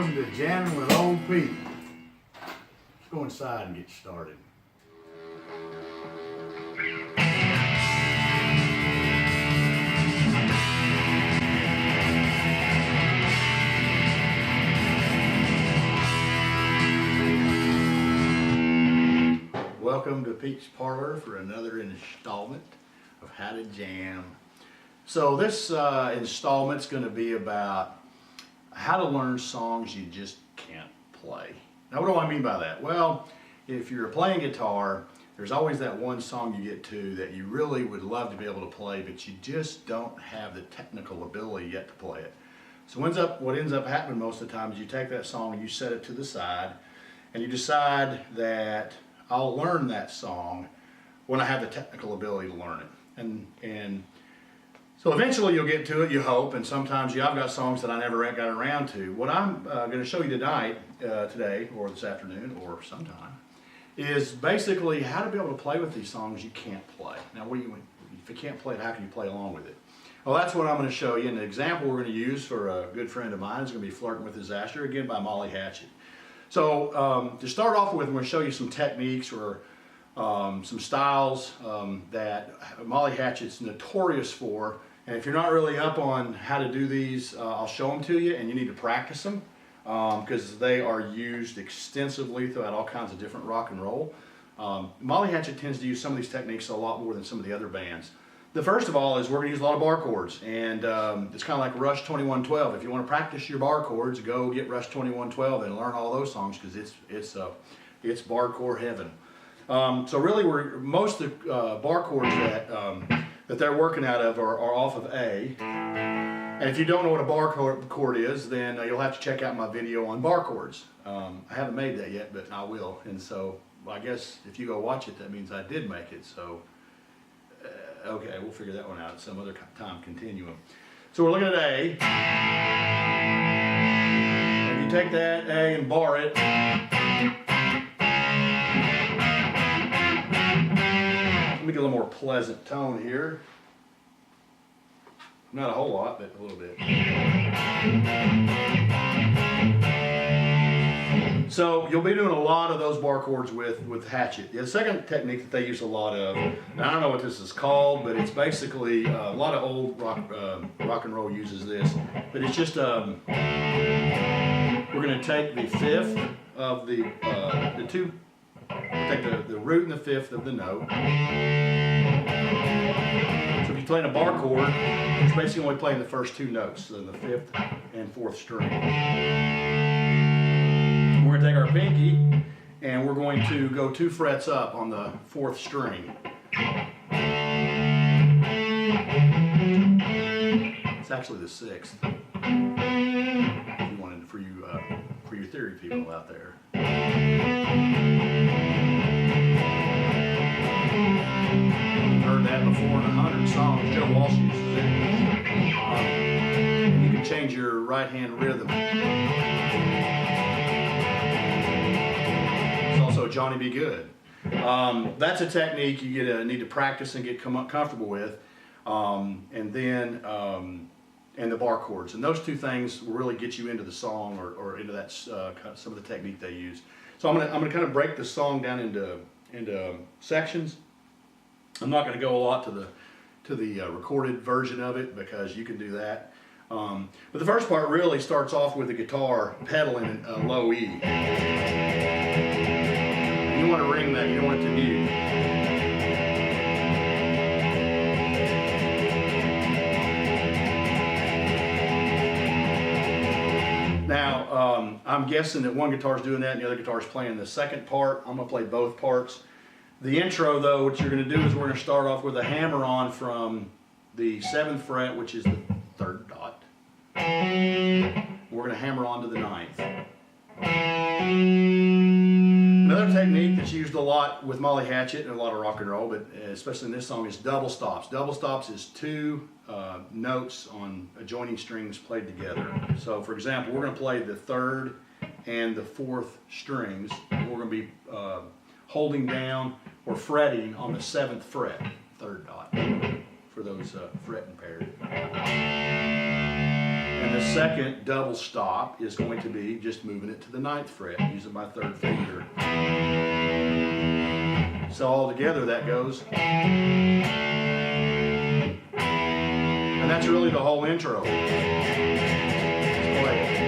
Welcome to Jammin with Ole Pete. Let's go inside and get started. Welcome to Pete's Parlor for another installment of How to Jam. So this installment's going to be about how to learn songs you just can't play. Now, what do I mean by that? Well, if you're playing guitar, there's always that one song you get to that you really would love to be able to play, but you just don't have the technical ability yet to play it. So what ends up happening most of the time is you take that song and you set it to the side, and you decide that I'll learn that song when I have the technical ability to learn it. And so eventually you'll get to it, you hope, and sometimes I've got songs that I never got around to. What I'm going to show you tonight, today, or this afternoon, or sometime, is basically how to be able to play with these songs you can't play. Now, if you can't play it, how can you play along with it? Well, that's what I'm going to show you. And the example we're going to use for a good friend of mine is going to be Flirting with Disaster, again by Molly Hatchet. So to start off with, I'm going to show you some techniques or some styles that Molly Hatchet's notorious for. And if you're not really up on how to do these, I'll show them to you, and you need to practice them because they are used extensively throughout all kinds of different rock and roll. Molly Hatchet tends to use some of these techniques a lot more than some of the other bands. The first of all is we're going to use a lot of bar chords, and it's kind of like Rush 2112. If you want to practice your bar chords, go get Rush 2112 and learn all those songs because it's bar chord heaven. So really, most of the bar chords that they're working out of are off of A. And if you don't know what a bar chord is, then you'll have to check out my video on bar chords. I haven't made that yet, but I will. And so I guess if you go watch it, that means I did make it. So okay, we'll figure that one out at some other time continuum. So we're looking at A. If you take that A and bar it, let me get a little more pleasant tone here. Not a whole lot, but a little bit. So you'll be doing a lot of those bar chords with Hatchet. The second technique that they use a lot of, and I don't know what this is called, but it's basically a lot of old rock and roll uses this. But it's just we're going to take the fifth of the two. We'll take the root and the fifth of the note. So if you're playing a bar chord, it's basically only playing the first two notes, so the fifth and fourth string. We're going to take our pinky and we're going to go 2 frets up on the fourth string. It's actually the 6th. If you wanted for your theory people out there. Heard that before in 100 songs. Joe Walsh uses it. You can change your right hand rhythm. It's also Johnny Be Good. That's a technique you need to practice and get comfortable with, and then and the bar chords. And those two things will really get you into the song or into that some of the technique they use. So I'm gonna kind of break the song down into sections. I'm not going to go a lot to the recorded version of it because you can do that. But the first part really starts off with the guitar pedaling a low E. You want to ring that, you don't want it to mute. Now, I'm guessing that one guitar is doing that and the other guitar is playing the second part. I'm going to play both parts. The intro, though, what you're going to do is we're going to start off with a hammer-on from the 7th fret, which is the 3rd dot. We're going to hammer on to the 9th. Another technique that's used a lot with Molly Hatchet and a lot of rock and roll, but especially in this song, is double stops. Double stops is 2 notes on adjoining strings played together. So, for example, we're going to play the 3rd and the 4th strings. We're going to be holding down or fretting on the 7th fret, 3rd dot, for those fret impaired. And And the second double stop is going to be just moving it to the 9th fret, using my 3rd finger. So all together that goes. And that's really the whole intro. Let's play it.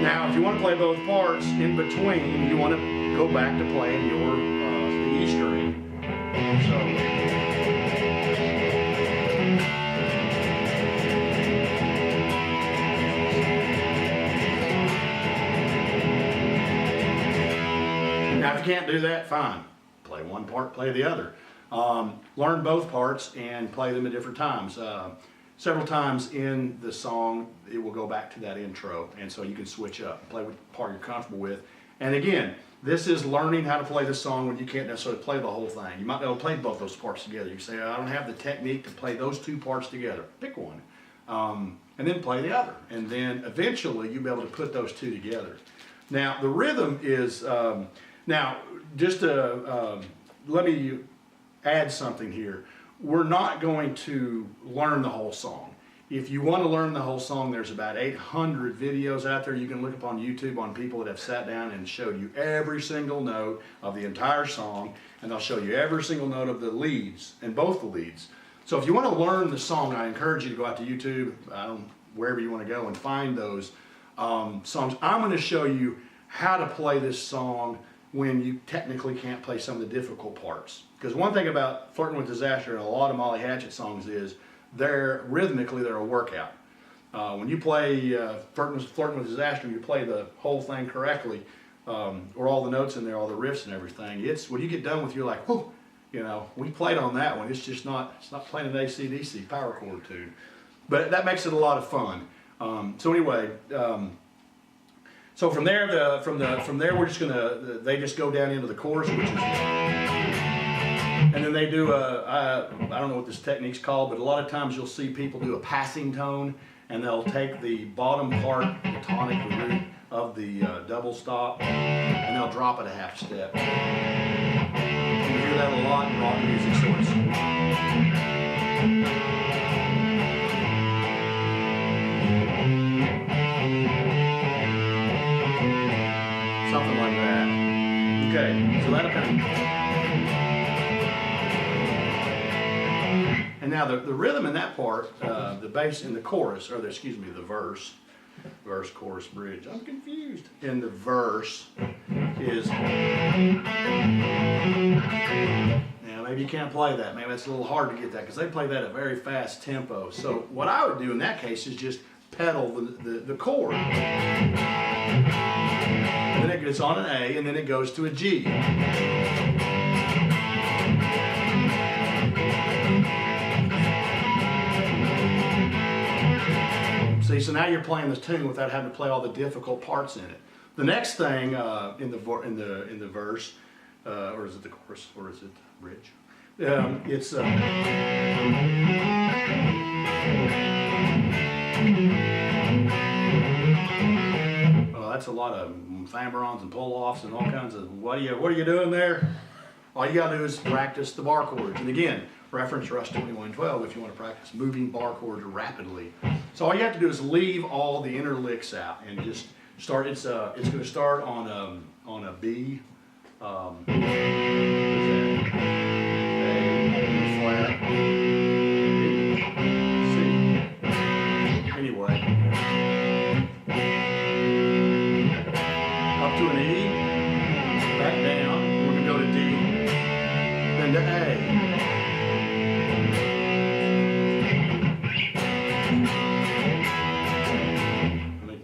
Now, if you want to play both parts in between, you want to go back to playing your E string. So. Now, if you can't do that, fine. Play one part, play the other. Learn both parts and play them at different times. Several times in the song, it will go back to that intro, and so you can switch up, play with the part you're comfortable with. And again, this is learning how to play the song when you can't necessarily play the whole thing. You might be able to play both those parts together. You can say, I don't have the technique to play those 2 parts together. Pick one, and then play the other. And then eventually you'll be able to put those 2 together. Now, the rhythm is, now, just to, let me add something here. We're not going to learn the whole song. If you want to learn the whole song, there's about 800 videos out there you can look up on YouTube on people that have sat down and showed you every single note of the entire song, and they'll show you every single note of the leads, and both the leads. So if you want to learn the song, I encourage you to go out to YouTube, wherever you want to go, and find those songs. I'm going to show you how to play this song when you technically can't play some of the difficult parts. Because one thing about Flirting with Disaster and a lot of Molly Hatchet songs is rhythmically they're a workout. When you play Flirting with Disaster, you play the whole thing correctly, or all the notes in there, all the riffs and everything. It's when you get done with, you're like, whew, you know, we played on that one. It's just not, it's not playing an AC/DC power chord tune. But that makes it a lot of fun. So anyway. So from there, we're just gonna, they just go down into the chorus, which is, and then they do I don't know what this technique's called, but a lot of times you'll see people do a passing tone, and they'll take the bottom part, the tonic, the root of the double stop, and they'll drop it a half step. You hear that a lot in rock music, so it's something like that. Okay, so that'll kind of... And now the rhythm in that part, the bass in the chorus, or the, excuse me, the verse, chorus, bridge. I'm confused. In the verse is... Now maybe you can't play that. Maybe it's a little hard to get that because they play that at a very fast tempo. So what I would do in that case is just pedal the chord. And then it gets on an A, and then it goes to a G. See, so now you're playing the tune without having to play all the difficult parts in it. The next thing in the verse, or is it the chorus, or is it the bridge? It's that's a lot of thambrons and pull-offs and all kinds of, what are you doing there? All you gotta do is practice the bar chords. And again, reference Rush 2112 if you want to practice moving bar chords rapidly. So all you have to do is leave all the inner licks out and just start. It's going to start on a B. A flat. C. Anyway. Up to an E, back down, we're going to go to D, then to A.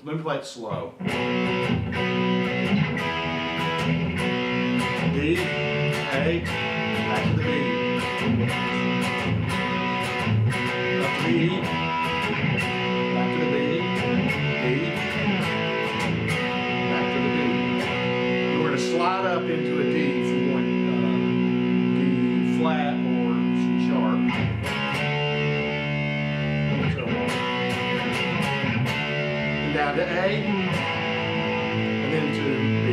Let me play it slow. D, A, back to the B. Up to the E, back to the B, D, slide up into a D from one D flat or C sharp. So, and down to A, and then to B.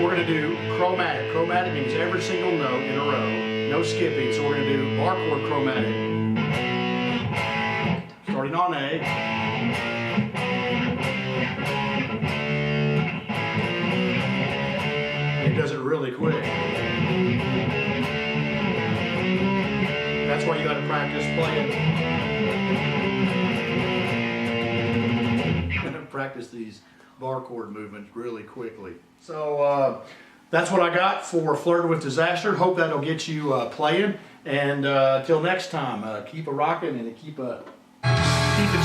we're going to do chromatic. Chromatic means every single note in a row, no skipping. So we're going to do bar chord chromatic. Starting on A. And it does it really quick. That's why you got to practice playing. Practice these bar chord movements really quickly. So that's what I got for Flirting with Disaster. Hope that'll get you playing. And till next time, keep a rocking and keep a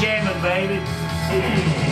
jamming, baby.